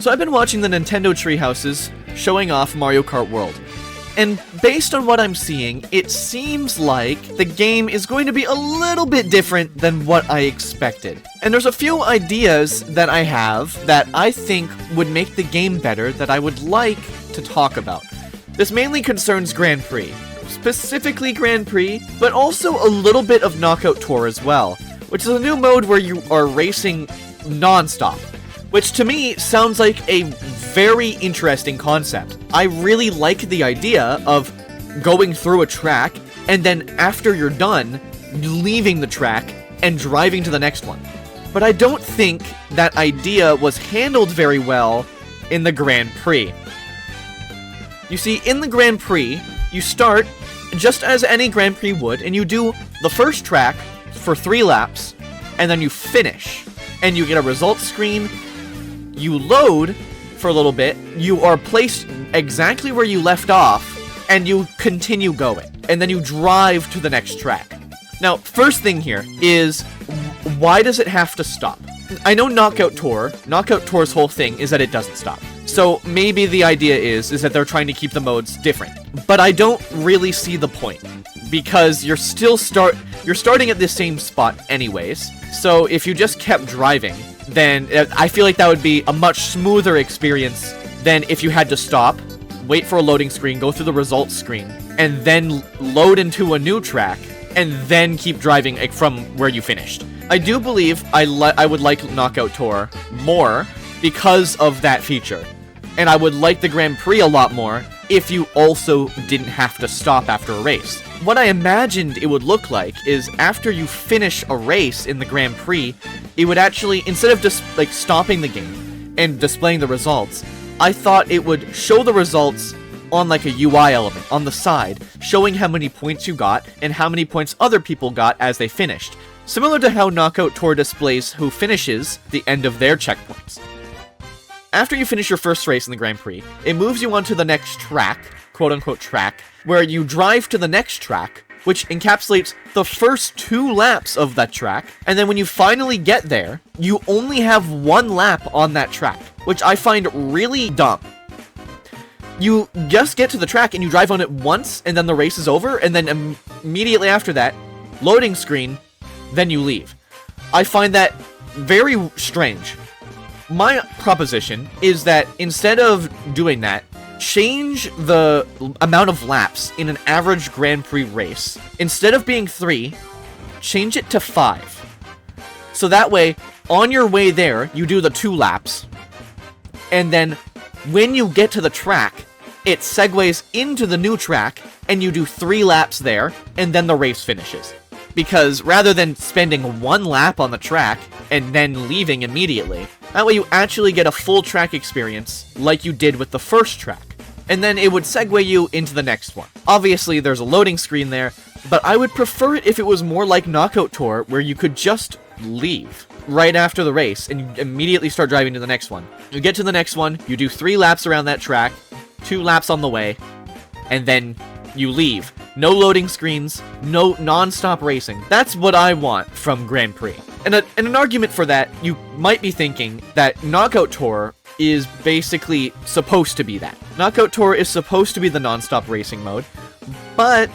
So I've been watching the Nintendo treehouses showing off Mario Kart World. And based on what I'm seeing, it seems like the game is going to be a little bit different than what I expected. And there's a few ideas that I have that I think would make the game better that I would like to talk about. This mainly concerns Grand Prix. Specifically Grand Prix, but also a little bit of Knockout Tour as well, which is a new mode where you are racing non-stop. Which to me sounds like a very interesting concept. I really like the idea of going through a track, and then after you're done, leaving the track and driving to the next one. But I don't think that idea was handled very well in the Grand Prix. You see, in the Grand Prix, you start just as any Grand Prix would, and you do the first track for 3 laps, and then you finish. And you get a results screen. You load for a little bit, you are placed exactly where you left off, and you continue going. And then you drive to the next track. Now, first thing here is, why does it have to stop? I know Knockout Tour's whole thing is that it doesn't stop. So maybe the idea is that they're trying to keep the modes different. But I don't really see the point, because you're starting at the same spot anyways. So if you just kept driving, then I feel like that would be a much smoother experience than if you had to stop, wait for a loading screen, go through the results screen, and then load into a new track, and then keep driving from where you finished. I do believe I would like Knockout Tour more because of that feature. And I would like the Grand Prix a lot more if you also didn't have to stop after a race. What I imagined it would look like is after you finish a race in the Grand Prix, it would actually, instead of just like stopping the game and displaying the results, I thought it would show the results on like a UI element on the side, showing how many points you got and how many points other people got as they finished. Similar to how Knockout Tour displays who finishes the end of their checkpoints. After you finish your first race in the Grand Prix, it moves you onto the next track, quote-unquote track, where you drive to the next track, which encapsulates the first 2 laps of that track, and then when you finally get there, you only have 1 lap on that track, which I find really dumb. You just get to the track and you drive on it once, and then the race is over, and then immediately after that, loading screen, then you leave. I find that very strange. My proposition is that instead of doing that, change the amount of laps in an average Grand Prix race. Instead of being 3, change it to 5. So that way, on your way there, you do the 2 laps, and then when you get to the track, it segues into the new track, and you do 3 laps there, and then the race finishes. Because rather than spending 1 lap on the track, and then leaving immediately, that way you actually get a full track experience, like you did with the first track. And then it would segue you into the next one. Obviously, there's a loading screen there, but I would prefer it if it was more like Knockout Tour, where you could just leave right after the race, and you immediately start driving to the next one. You get to the next one, you do 3 laps around that track, 2 laps on the way, and then you leave. No loading screens, no non-stop racing. That's what I want from Grand Prix. And an argument for that, you might be thinking that Knockout Tour is basically supposed to be that. Knockout Tour is supposed to be the non-stop racing mode, but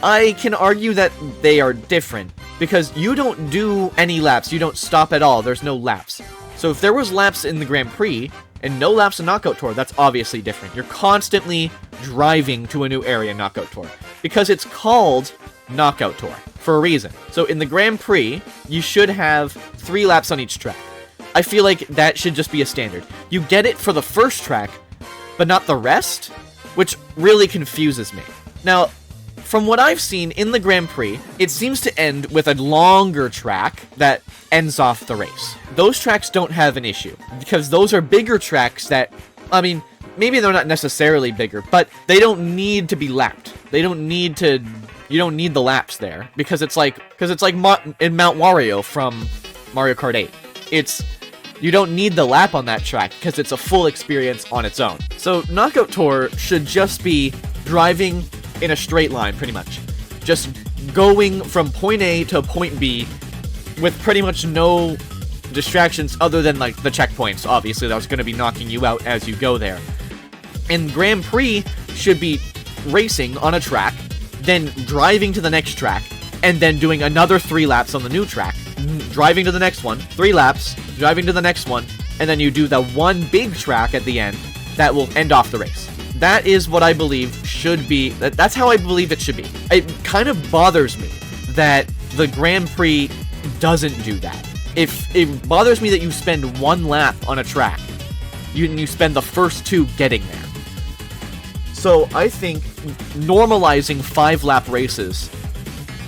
I can argue that they are different, because you don't do any laps, you don't stop at all, there's no laps. So if there was laps in the Grand Prix, and no laps in Knockout Tour, that's obviously different. You're constantly driving to a new area in Knockout Tour, because it's called Knockout Tour for a reason. So in the Grand Prix, you should have 3 laps on each track. I feel like that should just be a standard. You get it for the first track, but not the rest, which really confuses me. Now, from what I've seen in the Grand Prix, it seems to end with a longer track that ends off the race. Those tracks don't have an issue, because those are bigger tracks that, I mean, maybe they're not necessarily bigger, but they don't need to be lapped. You don't need the laps there, because it's like in Mount Wario from Mario Kart 8. You don't need the lap on that track, because it's a full experience on its own. So Knockout Tour should just be driving in a straight line, pretty much. Just going from point A to point B with pretty much no distractions other than, like, the checkpoints, obviously, that was going to be knocking you out as you go there. And Grand Prix should be racing on a track, then driving to the next track, and then doing another 3 laps on the new track, driving to the next one, 3 laps, driving to the next one, and then you do the one big track at the end that will end off the race. That is what I believe should be, that's how I believe it should be. It kind of bothers me that the Grand Prix doesn't do that. It bothers me that you spend 1 lap on a track, you spend the first 2 getting there. So I think normalizing 5-lap races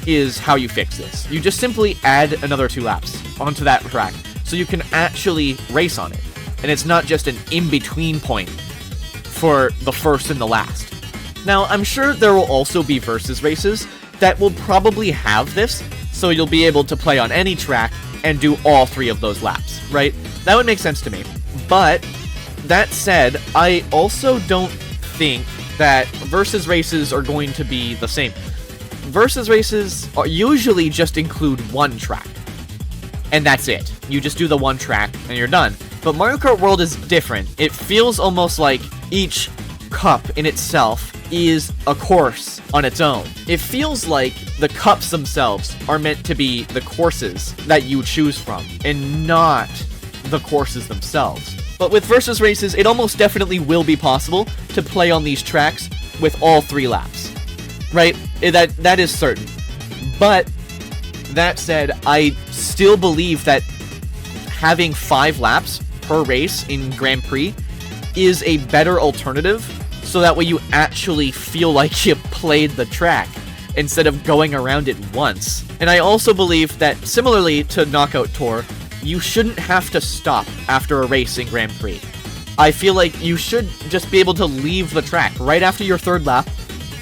is how you fix this. You just simply add another 2 laps onto that track, so you can actually race on it. And it's not just an in-between point for the first and the last. Now, I'm sure there will also be versus races that will probably have this, so you'll be able to play on any track and do all 3 of those laps, right? That would make sense to me. But, that said, I also don't think that versus races are going to be the same. Versus races usually just include 1 track. And that's it. You just do the 1 track and you're done. But Mario Kart World is different. It feels almost like each cup in itself is a course on its own. It feels like the cups themselves are meant to be the courses that you choose from, and not the courses themselves. But with versus races, it almost definitely will be possible to play on these tracks with all 3 laps. Right? That is certain. But, that said, I still believe that having 5 laps per race in Grand Prix is a better alternative, so that way you actually feel like you played the track, instead of going around it once. And I also believe that, similarly to Knockout Tour, you shouldn't have to stop after a race in Grand Prix. I feel like you should just be able to leave the track. Right after your 3rd lap,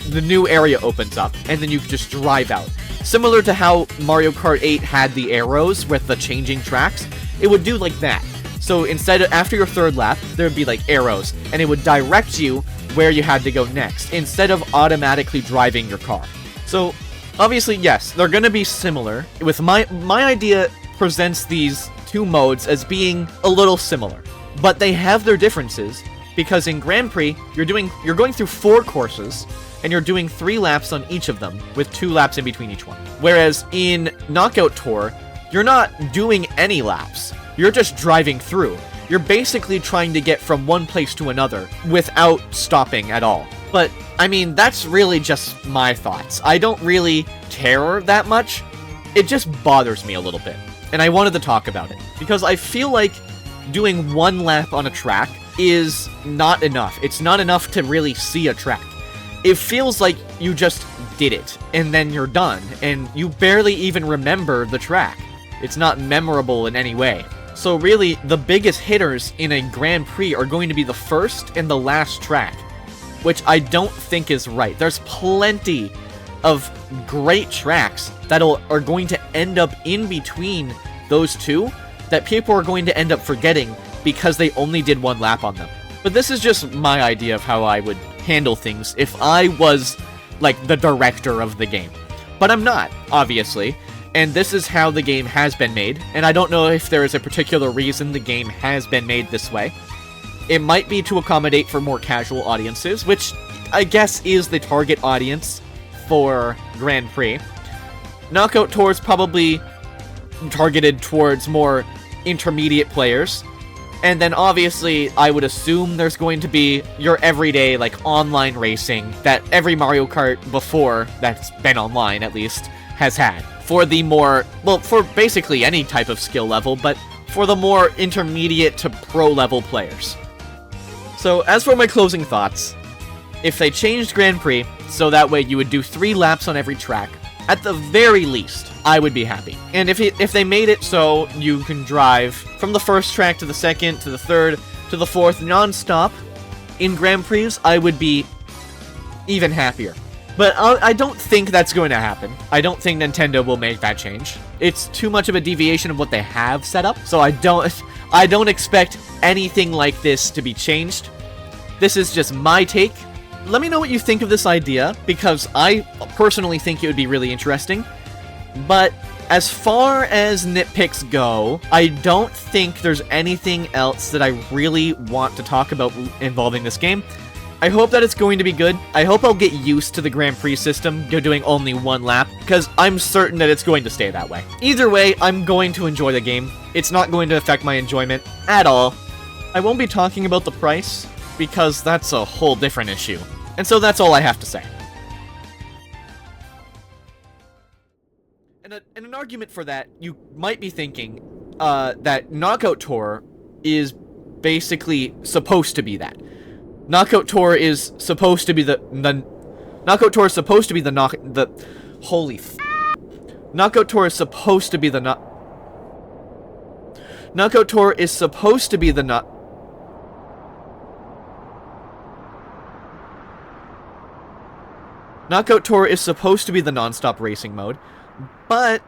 the new area opens up, and then you just drive out. Similar to how Mario Kart 8 had the arrows with the changing tracks, it would do like that. So instead of, after your 3rd lap, there would be like arrows, and it would direct you where you had to go next, instead of automatically driving your car. So, obviously, yes, they're gonna be similar. With my idea presents these 2 modes as being a little similar, but they have their differences, because in Grand Prix, you're going through 4 courses, and you're doing 3 laps on each of them, with 2 laps in between each one. Whereas in Knockout Tour, you're not doing any laps. You're just driving through. You're basically trying to get from one place to another without stopping at all. But, I mean, that's really just my thoughts. I don't really care that much. It just bothers me a little bit. And I wanted to talk about it, because I feel like doing 1 lap on a track is not enough. It's not enough to really see a track. It feels like you just did it, and then you're done, and you barely even remember the track. It's not memorable in any way. So really, the biggest hitters in a Grand Prix are going to be the first and the last track, which I don't think is right. There's plenty of great tracks that are going to end up in between those 2 that people are going to end up forgetting because they only did 1 lap on them. But this is just my idea of how I would handle things if I was, like, the director of the game. But I'm not, obviously, and this is how the game has been made, and I don't know if there is a particular reason the game has been made this way. It might be to accommodate for more casual audiences, which I guess is the target audience for Grand Prix. Knockout Tour is probably targeted towards more intermediate players. And then obviously, I would assume there's going to be your everyday, like, online racing that every Mario Kart before, that's been online at least, has had. For the more, well, for basically any type of skill level, but for the more intermediate to pro level players. So, as for my closing thoughts, if they changed Grand Prix, so that way you would do 3 laps on every track, at the very least, I would be happy. And if they made it so you can drive from the first track to the second, to the third, to the fourth, non-stop in Grand Prix, I would be even happier. But I don't think that's going to happen. I don't think Nintendo will make that change. It's too much of a deviation of what they have set up, so I don't expect anything like this to be changed. This is just my take. Let me know what you think of this idea, because I personally think it would be really interesting. But As far as nitpicks go, I don't think there's anything else that I really want to talk about involving this game. I hope that it's going to be good. I hope I'll get used to the Grand Prix system, doing only one lap, because I'm certain that it's going to stay that way. Either way, I'm going to enjoy the game. It's not going to affect my enjoyment at all. I won't be talking about the price, because that's a whole different issue. And so that's all I have to say. And an argument for that, you might be thinking that Knockout Tour is basically supposed to be that. Knockout Tour is supposed to be Knockout Tour is supposed to be holy f. Knockout Tour is supposed to be the Knockout Tour is supposed to be the Knockout Tour is supposed to be the non-stop racing mode, but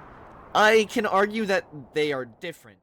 I can argue that they are different.